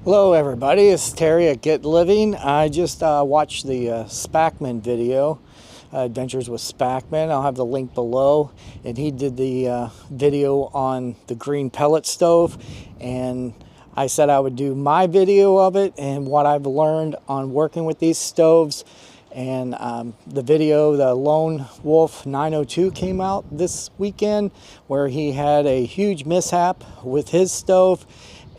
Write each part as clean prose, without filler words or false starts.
Hello everybody, it's Terry at Get Living. I just watched the Spackman video, Adventures with Spackman. I'll have the link below. And he did the video on the green pellet stove. And I said I would do my video of it and what I've learned on working with these stoves. And the video, the Lone Wolf 902 came out this weekend where he had a huge mishap with his stove.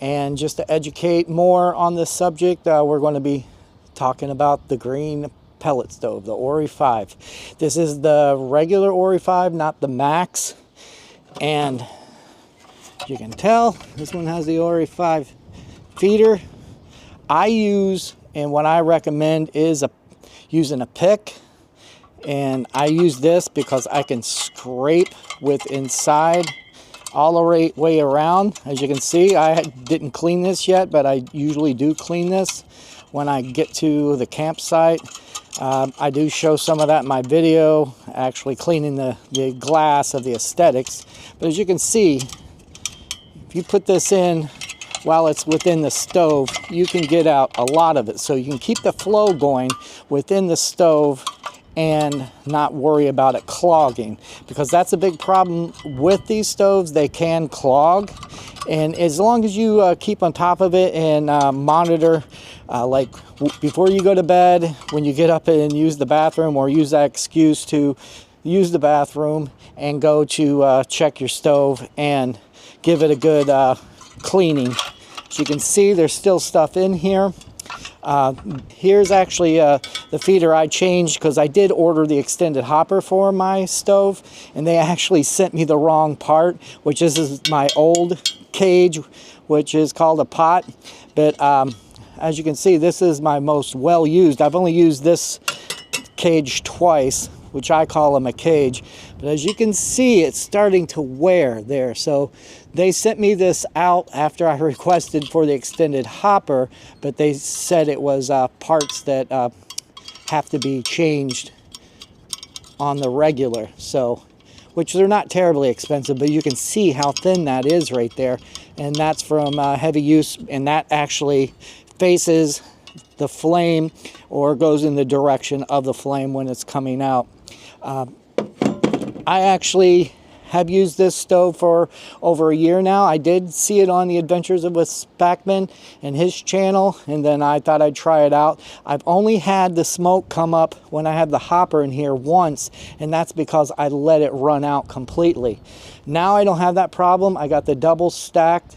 And just to educate more on this subject, we're going to be talking about the green pellet stove, the Ori 5. This is the regular Ori 5, not the Max. And as you can tell, this one has the Ori 5 feeder. I use, and what I recommend is using a pick. And I use this because I can scrape with inside all the way around. As you can see, I didn't clean this yet, but I usually do clean this when I get to the campsite. I do show some of that in my video, actually cleaning the glass of the aesthetics. But as you can see, if you put this in while it's within the stove, you can get out a lot of it. So you can keep the flow going within the stove and not worry about it clogging, because that's a big problem with these stoves. They can clog, and as long as you keep on top of it and monitor, like before you go to bed, when you get up and use the bathroom, or use that excuse to use the bathroom and go to check your stove and give it a good cleaning. As you can see, there's still stuff in here. Here's actually the feeder I changed because I did order the extended hopper for my stove, and they actually sent me the wrong part, which is my old cage, which is called a pot. But as you can see, this is my most well used. I've only used this cage twice, which I call them a cage. But as you can see, it's starting to wear there. So they sent me this out after I requested for the extended hopper, but they said it was parts that have to be changed on the regular. So, which they're not terribly expensive, but you can see how thin that is right there. And that's from heavy use, and that actually faces the flame or goes in the direction of the flame when it's coming out. I actually have used this stove for over a year now. I did see it on the Adventures with Spackman and his channel, and then I thought I'd try it out. I've only had the smoke come up when I had the hopper in here once, and that's because I let it run out completely. Now I don't have that problem. I got the double stacked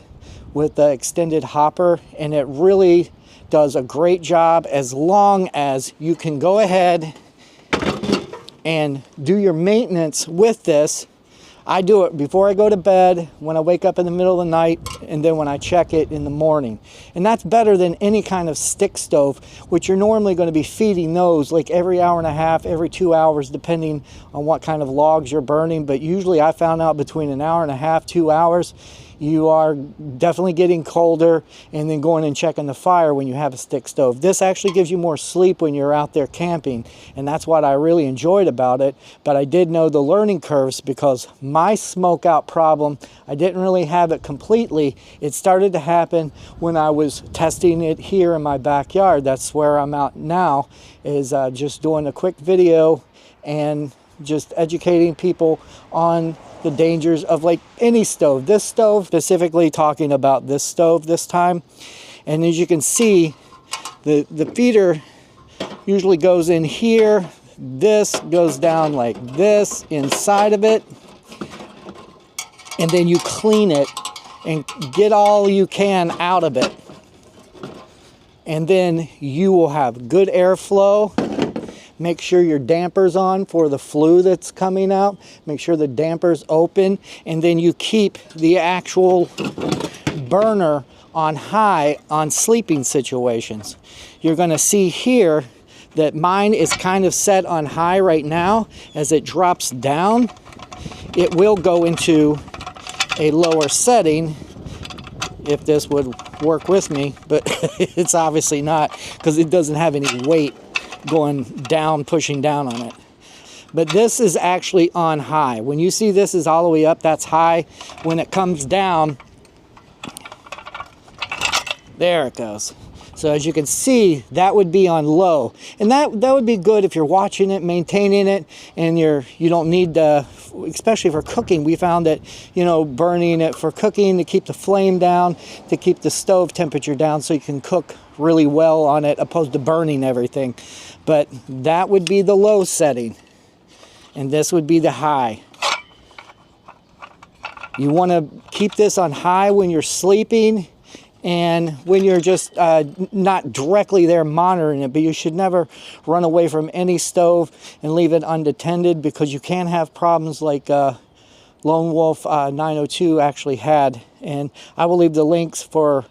with the extended hopper, and it really does a great job as long as you can go ahead and do your maintenance with this. I do it before I go to bed, when I wake up in the middle of the night, and then when I check it in the morning. And that's better than any kind of stick stove, which you're normally going to be feeding those like every hour and a half, every 2 hours, depending on what kind of logs you're burning. But usually I found out between an hour and a half, 2 hours, you are definitely getting colder, and then going and checking the fire when you have a stick stove. This actually gives you more sleep when you're out there camping, and that's what I really enjoyed about it. But I did know the learning curves, because my smoke out problem, I didn't really have it completely. It started to happen when I was testing it here in my backyard. That's where I'm out now, is just doing a quick video and just educating people on the dangers of like any stove. This stove, specifically talking about this stove this time. And as you can see, the feeder usually goes in here. This goes down like this inside of it. And then you clean it and get all you can out of it. And then you will have good airflow. Make sure your damper's on for the flue that's coming out. Make sure the damper's open, and then you keep the actual burner on high on sleeping situations. You're going to see here that mine is kind of set on high right now. As it drops down, it will go into a lower setting if this would work with me, but it's obviously not, because it doesn't have any weight going down, pushing down on it. But this is actually on high. When you see this is all the way up, that's high. When it comes down, There it goes. So as you can see, that would be on low, and that would be good if you're watching it, maintaining it, and you don't need to, especially for cooking. We found that, you know, burning it for cooking to keep the flame down, to keep the stove temperature down, so you can cook really well on it, opposed to burning everything. But that would be the low setting, and this would be the high. You want to keep this on high when you're sleeping, and when you're just not directly there monitoring it. But you should never run away from any stove and leave it unattended, because you can have problems like Lone Wolf 902 actually had. And I will leave the links for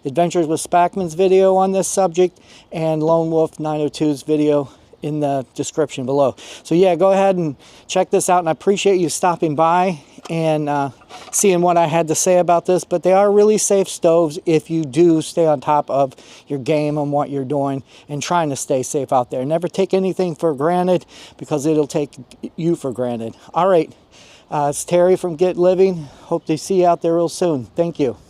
Adventures with Spackman's video on this subject and Lone Wolf 902's video in the description below. So yeah, go ahead and check this out, and I appreciate you stopping by and seeing what I had to say about this. But they are really safe stoves if you do stay on top of your game and what you're doing and trying to stay safe out there. Never take anything for granted, because it'll take you for granted. All right, it's Terry from Get Living. Hope to see you out there real soon. Thank you.